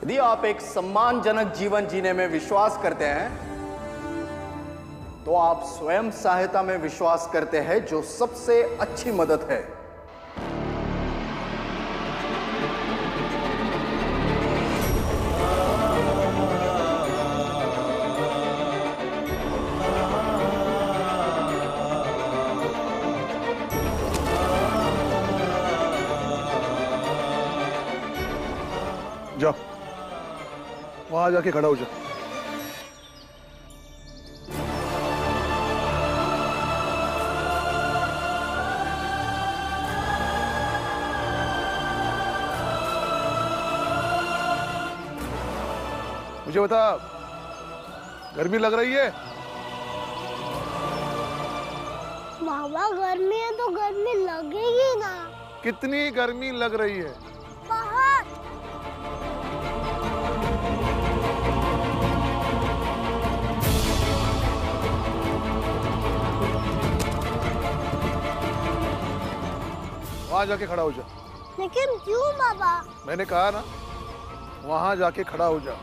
यदि आप एक सम्मानजनक जीवन जीने में विश्वास करते हैं तो आप स्वयं सहायता में विश्वास करते हैं, जो सबसे अच्छी मदद है। जाओ, वहां जाके खड़ा हो जाओ। मुझे बता, गर्मी लग रही है? बाबा गर्मी है तो गर्मी लगेगी ना। कितनी गर्मी लग रही है? बहुत। वहां जाके खड़ा हो जा। लेकिन क्यों बाबा? मैंने कहा ना, वहां जाके खड़ा हो जा।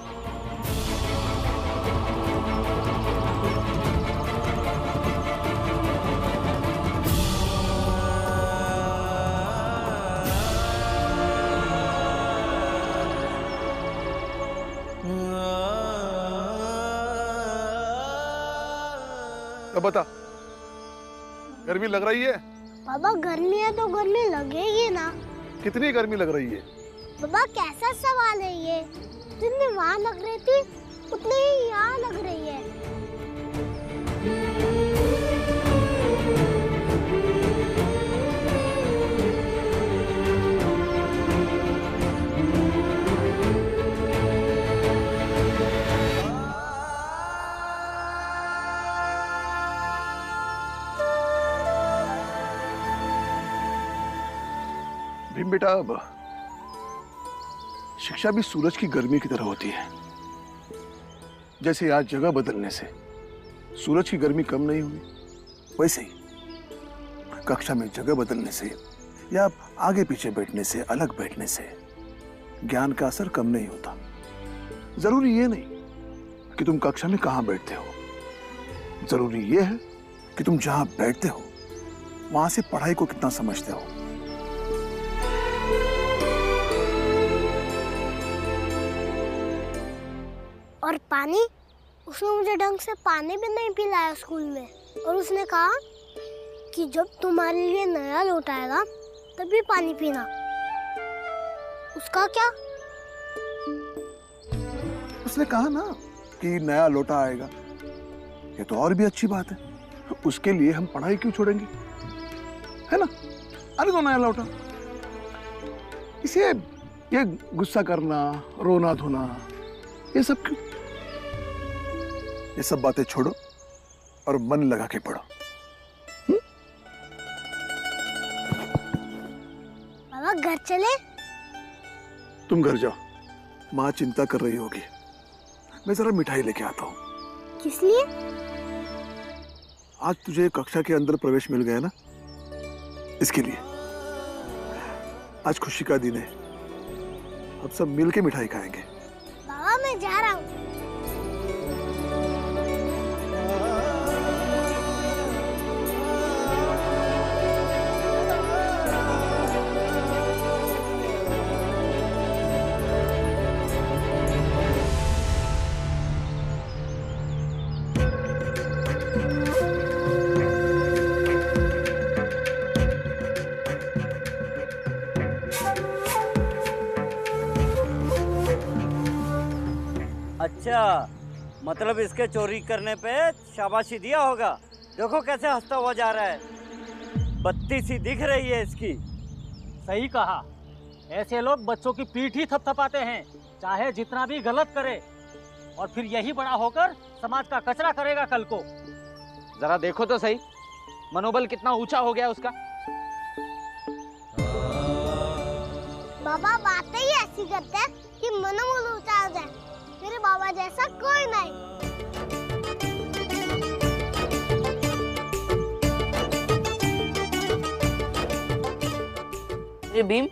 अब बता, गर्मी लग रही है? बाबा गर्मी है तो गर्मी लगेगी ना। कितनी गर्मी लग रही है? बाबा कैसा सवाल है ये? जितनी वहाँ लग रही थी उतनी ही यहाँ लग रही है। भीम बेटा, अब शिक्षा भी सूरज की गर्मी की तरह होती है। जैसे आज जगह बदलने से सूरज की गर्मी कम नहीं हुई, वैसे ही कक्षा में जगह बदलने से या आगे पीछे बैठने से, अलग बैठने से ज्ञान का असर कम नहीं होता। जरूरी ये नहीं कि तुम कक्षा में कहां बैठते हो, जरूरी ये है कि तुम जहां बैठते हो वहां से पढ़ाई को कितना समझते हो। और पानी, उसने मुझे ढंग से पानी भी नहीं पिलाया स्कूल में। और उसने कहा कि जब तुम्हारे लिए नया लोटा आएगा तभी पानी पीना। उसका क्या? उसने कहा ना कि नया लोटा आएगा, ये तो और भी अच्छी बात है। उसके लिए हम पढ़ाई क्यों छोड़ेंगे, है ना? अरे तो नया लोटा, इसे ये गुस्सा करना, रोना धोना, ये सब क्यों? ये सब बातें छोड़ो और मन लगा के पढ़ो। बाबा घर चले? तुम घर जाओ, माँ चिंता कर रही होगी। मैं जरा मिठाई लेके आता हूँ। किस लिए? आज तुझे कक्षा के अंदर प्रवेश मिल गया ना, इसके लिए। आज खुशी का दिन है, अब सब मिलके मिठाई खाएंगे। बाबा मैं जा रहा हूँ। अच्छा, मतलब इसके चोरी करने पे शाबाशी दिया होगा। देखो कैसे हंसता हुआ जा रहा है, बत्ती सी दिख रही है इसकी। सही कहा, ऐसे लोग बच्चों की पीठ ही थपथपाते हैं, चाहे जितना भी गलत करे, और फिर यही बड़ा होकर समाज का कचरा करेगा कल को। जरा देखो तो सही, मनोबल कितना ऊंचा हो गया उसका। बाबा बातें ही ऐसी करते हैं कि मनोबल ऊंचा हो जाए। मेरे बाबा जैसा कोई नहीं। अरे भीम,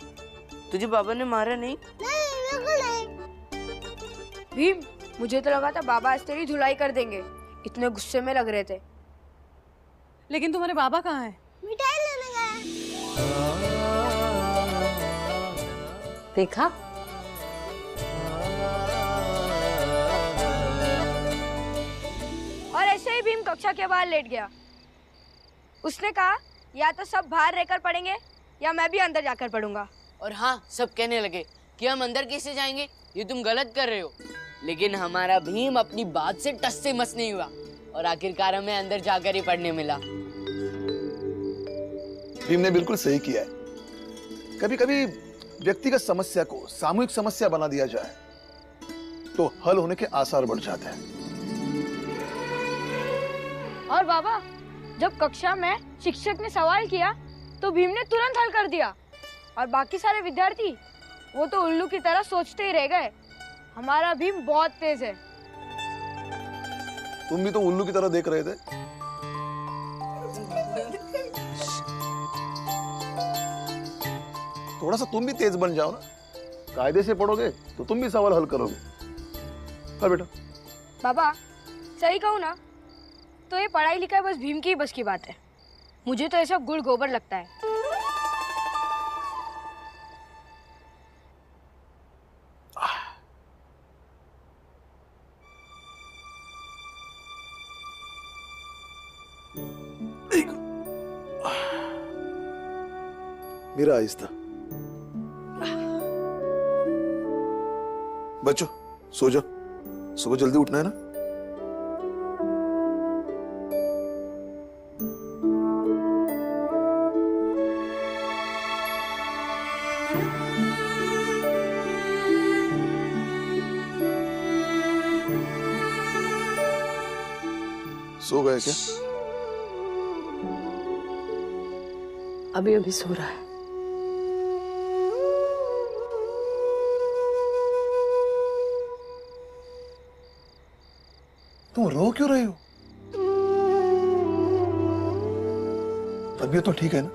तुझे बाबा ने मारा नहीं? नहीं बिल्कुल नहीं। भीम, मुझे तो लगा था बाबा आज तेरी धुलाई कर देंगे, इतने गुस्से में लग रहे थे। लेकिन तुम्हारे बाबा कहाँ हैं? मिठाई लेने गए। देखा, और ऐसे ही भीम कक्षा के बाहर लेट गया। उसने कहा या तो सब बाहर रहकर पढ़ेंगे या मैं भी अंदर जाकर पढ़ूंगा। और हाँ, सब कहने लगे कि हम अंदर कैसे जाएंगे, ये तुम गलत कर रहे हो। लेकिन हमारा भीम अपनी बात से टस से मस नहीं हुआ और आखिरकार हमें अंदर जाकर ही पढ़ने मिला। भीम ने बिल्कुल सही किया है। कभी कभी व्यक्तिगत समस्या को सामूहिक समस्या बना दिया जाए तो हल होने के आसार बढ़ जाते हैं। और बाबा, जब कक्षा में शिक्षक ने सवाल किया तो भीम ने तुरंत हल कर दिया और बाकी सारे विद्यार्थी वो तो उल्लू की तरह सोचते ही रह गए। हमारा भीम बहुत तेज है। तुम भी तो उल्लू की तरह देख रहे थे। थोड़ा सा तुम भी तेज बन जाओ ना, कायदे से पढ़ोगे तो तुम भी सवाल हल करोगे। हाँ बेटा। बाबा, सही कहूँ ना तो ये पढ़ाई लिखाई बस भीम की ही बस की बात है। मुझे तो ऐसा गुड़ गोबर लगता है। मेरा आहिस्ता। बच्चों सो जाओ, सुबह जल्दी उठना है ना। सो गए क्या? अभी अभी सो रहा है। तुम रो क्यों रहे हो? तबीयत तो ठीक है ना?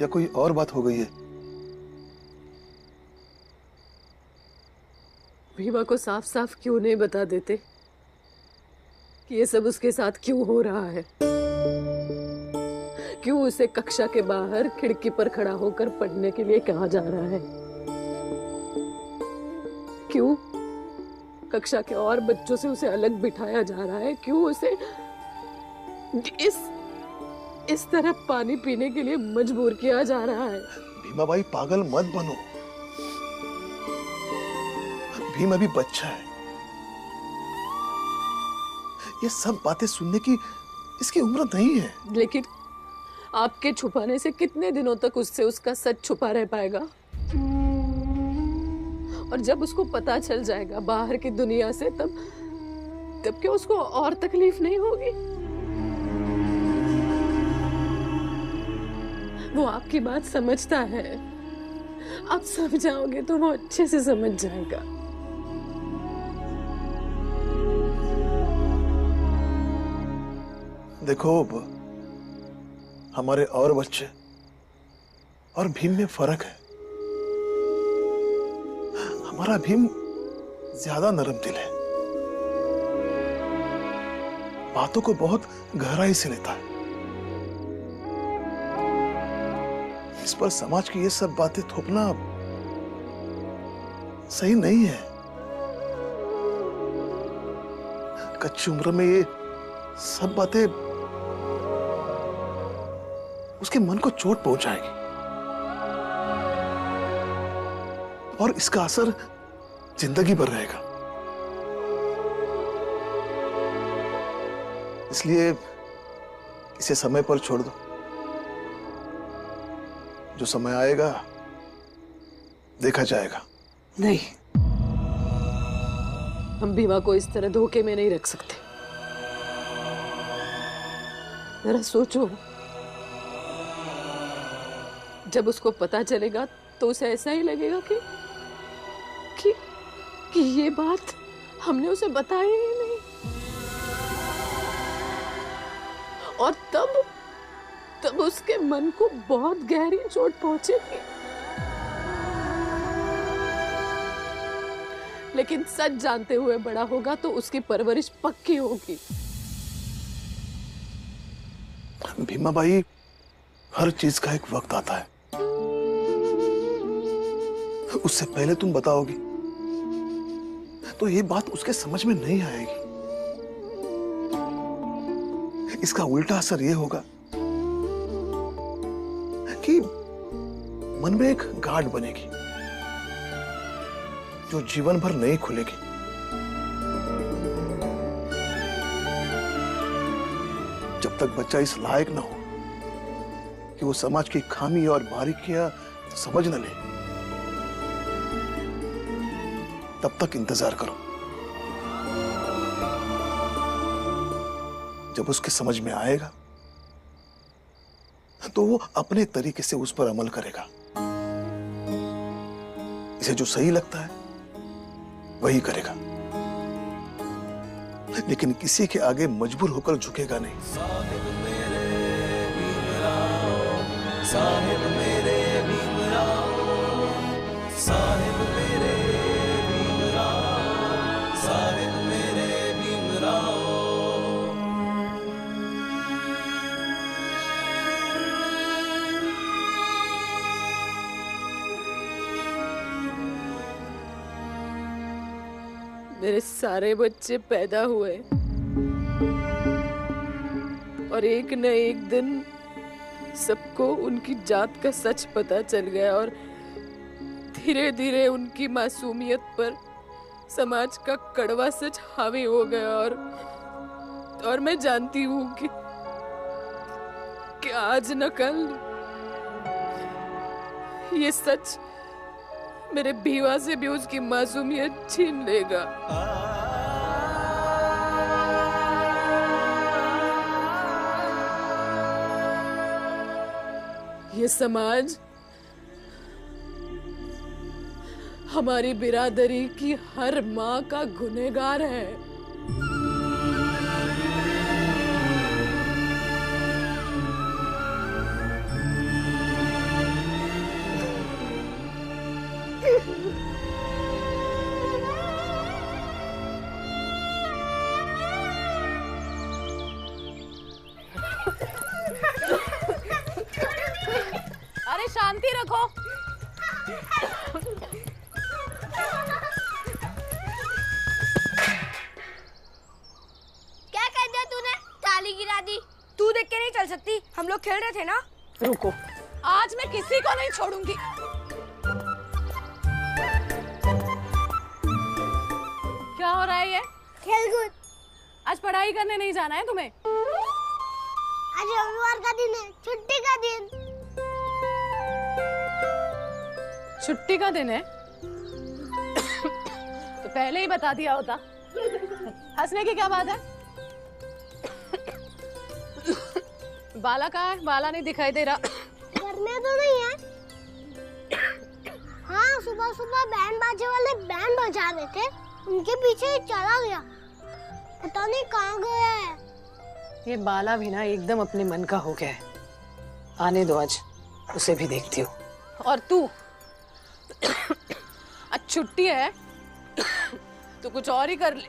या कोई और बात हो गई है? भीमा को साफ साफ क्यों नहीं बता देते कि ये सब उसके साथ क्यों हो रहा है? क्यों उसे कक्षा के बाहर खिड़की पर खड़ा होकर पढ़ने के लिए कहा जा रहा है? क्यों कक्षा के और बच्चों से उसे अलग बिठाया जा रहा है? क्यों उसे इस तरह पानी पीने के लिए मजबूर किया जा रहा है? भीमा भाई पागल मत बनो। भीम अभी बच्चा है। ये सब बातें सुनने की इसकी उम्र नहीं है। लेकिन आपके छुपाने से कितने दिनों तक उससे उसका सच छुपा रह पाएगा? और जब उसको पता चल जाएगा बाहर की दुनिया से, तब क्या उसको और तकलीफ नहीं होगी? वो आपकी बात समझता है। आप समझाओगे तो वो अच्छे से समझ जाएगा। देखो, हमारे और बच्चे और भीम में फर्क है। हमारा भीम ज्यादा नरम दिल है, बातों को बहुत गहराई से लेता है। इस पर समाज की ये सब बातें थोपना सही नहीं है। कच्ची उम्र में ये सब बातें उसके मन को चोट पहुंचाएगी और इसका असर जिंदगी भर रहेगा। इसलिए इसे समय पर छोड़ दो। जो समय आएगा देखा जाएगा। नहीं, हम भीमा को इस तरह धोखे में नहीं रख सकते। जरा सोचो, जब उसको पता चलेगा तो उसे ऐसा ही लगेगा कि ये बात हमने उसे बताई ही नहीं। और तब उसके मन को बहुत गहरी चोट पहुंचेगी। लेकिन सच जानते हुए बड़ा होगा तो उसकी परवरिश पक्की होगी। भीमा बाई, हर चीज का एक वक्त आता है। उससे पहले तुम बताओगी तो ये बात उसके समझ में नहीं आएगी। इसका उल्टा असर ये होगा कि मन में एक गांठ बनेगी जो जीवन भर नहीं खुलेगी। जब तक बच्चा इस लायक ना हो कि वो समाज की खामी और बारीकियां समझ न ले, तब तक इंतजार करो। जब उसके समझ में आएगा तो वो अपने तरीके से उस पर अमल करेगा। इसे जो सही लगता है वही करेगा, लेकिन किसी के आगे मजबूर होकर झुकेगा नहीं। साहिब मेरे भीमराव, साहिब मेरे भीमराव, साहिब मेरे भीमराव, साहिब मेरे भीमराव। मेरे सारे बच्चे पैदा हुए और एक न एक दिन सबको उनकी जात का सच पता चल गया और धीरे धीरे उनकी मासूमियत पर समाज का कड़वा सच हावी हो गया। और मैं जानती हूँ कि आज न कल ये सच मेरे भीवा से भी उसकी मासूमियत छीन लेगा। ये समाज हमारी बिरादरी की हर माँ का गुनहगार है। अरे शांति रखो। क्या कर दिया तूने? ताली गिरा दी। तू देख के नहीं चल सकती, हम लोग खेल रहे थे ना। रुको, आज मैं किसी को नहीं छोड़ूंगी। क्या हो रहा है ये? खेलकूद। आज पढ़ाई करने नहीं जाना है तुम्हें? आज रविवार का दिन है, छुट्टी का दिन। छुट्टी का दिन है तो पहले ही बता दिया होता। हंसने की क्या बात है? बाला कहाँ है? बाला नहीं दिखाई दे रहा। घर में तो नहीं है। हाँ, सुबह सुबह बैंड बाजे वाले बैंड बजा रहे थे, उनके पीछे ही चला गया। पता नहीं कहाँ गया है। ये बाला भी ना एकदम अपने मन का हो गया है। आने दो, आज उसे भी देखती हूँ। और तू आज छुट्टी है तो कुछ और ही कर ले।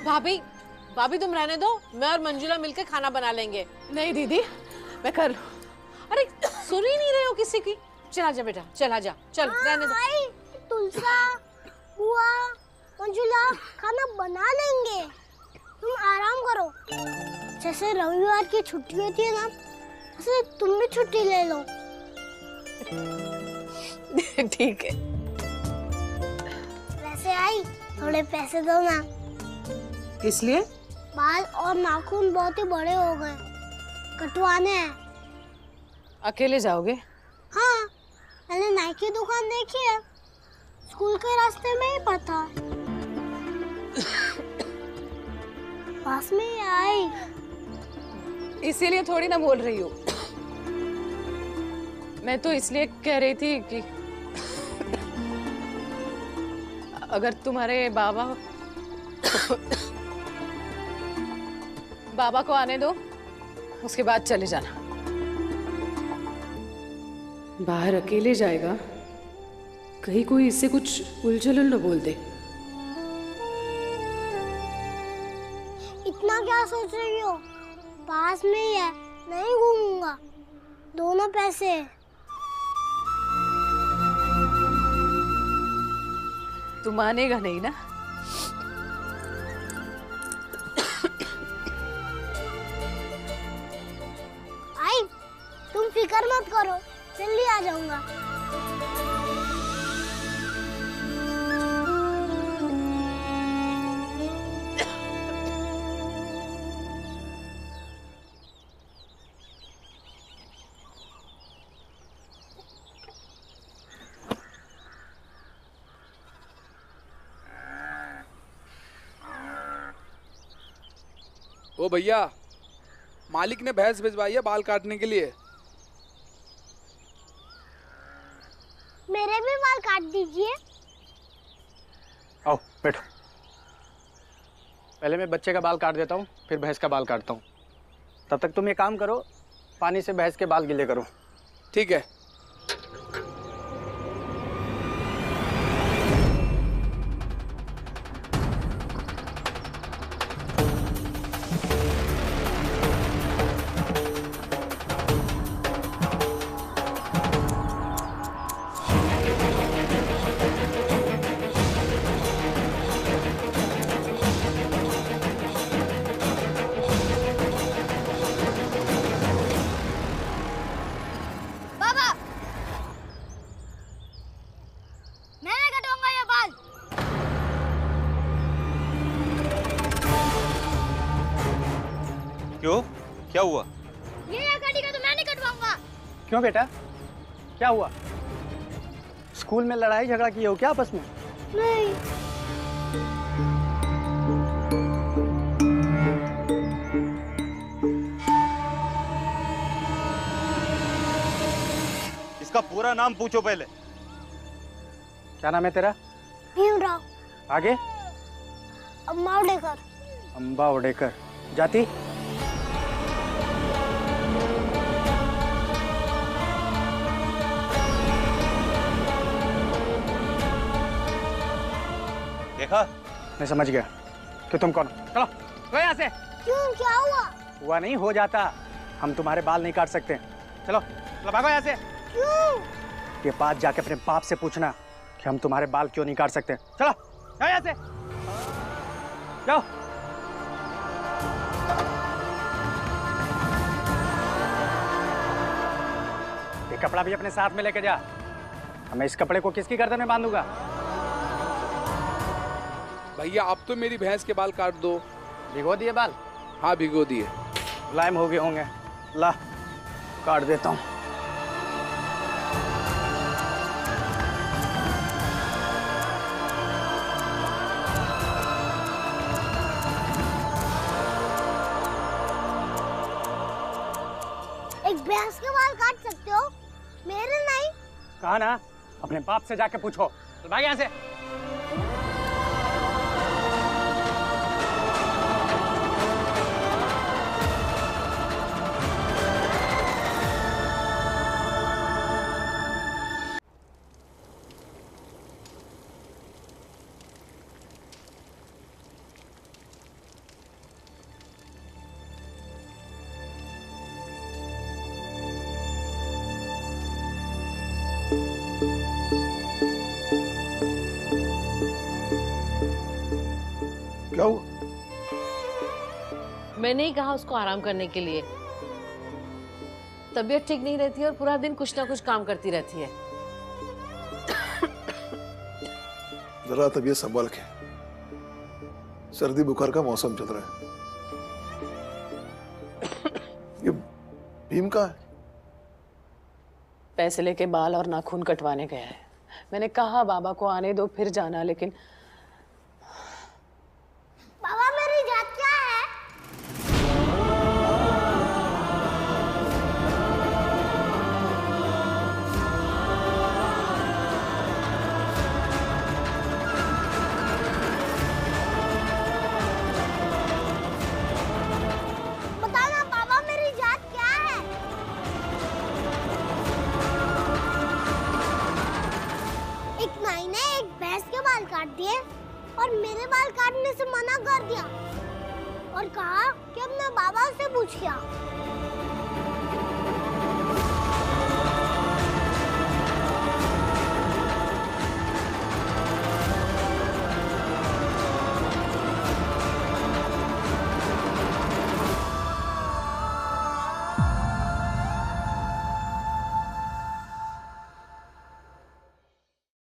भाभी, भाभी तुम रहने दो, मैं और मंजुला मिलकर खाना बना लेंगे। नहीं दीदी, मैं कर लूं। अरे सुन ही नहीं रहे हो किसी की। चला जा बेटा, चला जा, चल रहने दो। तुलसा, बुआ, मंजुला खाना बना लेंगे, तुम आराम करो। जैसे रविवार की छुट्टी होती है ना, वैसे तुम भी छुट्टी ले लो। ठीक है। वैसे आई, थोड़े पैसे दो ना। किस लिए? बाल और नाखून बहुत ही बड़े हो गए, कटवाने हैं। अकेले जाओगे? हाँ, मैंने नाई की दुकान देखी है, स्कूल के रास्ते में ही पड़ता है। पास में ही आई। इसीलिए थोड़ी ना बोल रही हूँ। मैं तो इसलिए कह रही थी कि अगर तुम्हारे बाबा को आने दो, उसके बाद चले जाना। बाहर अकेले जाएगा, कहीं कोई इससे कुछ उलझल न बोल दे। इतना क्या सोच रही हो? पास में ही है, नहीं घूमूंगा। दोनों पैसे। तू मानेगा नहीं ना? आई, तुम फिक्र मत करो, जल्दी आ जाऊंगा। ओ भैया, मालिक ने भैंस भिजवाई है बाल काटने के लिए। मेरे भी बाल काट दीजिए। आओ बैठो। पहले मैं बच्चे का बाल काट देता हूँ, फिर भैंस का बाल काटता हूँ। तब तक तुम ये काम करो, पानी से भैंस के बाल गीले करो। ठीक है। बाबा, मैंने कटवाऊंगा ये बाल। क्यों? क्या हुआ? ये काटेगा तो मैं नहीं कटवाऊंगा। क्यों बेटा, क्या हुआ? स्कूल में लड़ाई झगड़ा किए हो क्या आपस में? नहीं। इसका पूरा नाम पूछो पहले। क्या नाम है तेरा? भीमराव। आगे? अम्मा उडेकर। अंबा उडेकर। जाति? देखा? मैं समझ गया कि तुम कौन हो। चलो यहाँ से। क्यों, क्या हुआ? हुआ नहीं, हो जाता। हम तुम्हारे बाल नहीं काट सकते। चलो चलो भागो यहाँ से। क्यों? ये बात जाके अपने बाप से पूछना कि हम तुम्हारे बाल क्यों नहीं काट सकते। चलो जाओ यहाँ से, जाओ। ये कपड़ा भी अपने साथ में लेके जा। मैं इस कपड़े को किसकी गर्दन में बांधूंगा? भैया आप तो मेरी भैंस के बाल काट दो। भिगो दिए बाल? हाँ भिगो दिए। मुलायम हो गए होंगे। ला काट देता हूँ। एक भैंस के बाल काट सकते हो, मेरे नहीं। कहा ना, अपने बाप से जाके पूछो। चल भाग यहाँ से। क्या हुआ? मैंने ही कहा उसको आराम करने के लिए। तबीयत ठीक नहीं रहती है और पूरा दिन कुछ ना कुछ काम करती रहती है। जरा तबीयत संभाल के, सर्दी बुखार का मौसम चल रहा है। ये भीम का है? पैसे लेके बाल और नाखून कटवाने गया है। मैंने कहा बाबा को आने दो फिर जाना, लेकिन बाबा मेरी जात क्या है? बताना बाबा मेरी जात क्या है? एक काट दिए और मेरे बाल काटने से मना कर दिया और कहा कि अपने बाबा से पूछ लिया।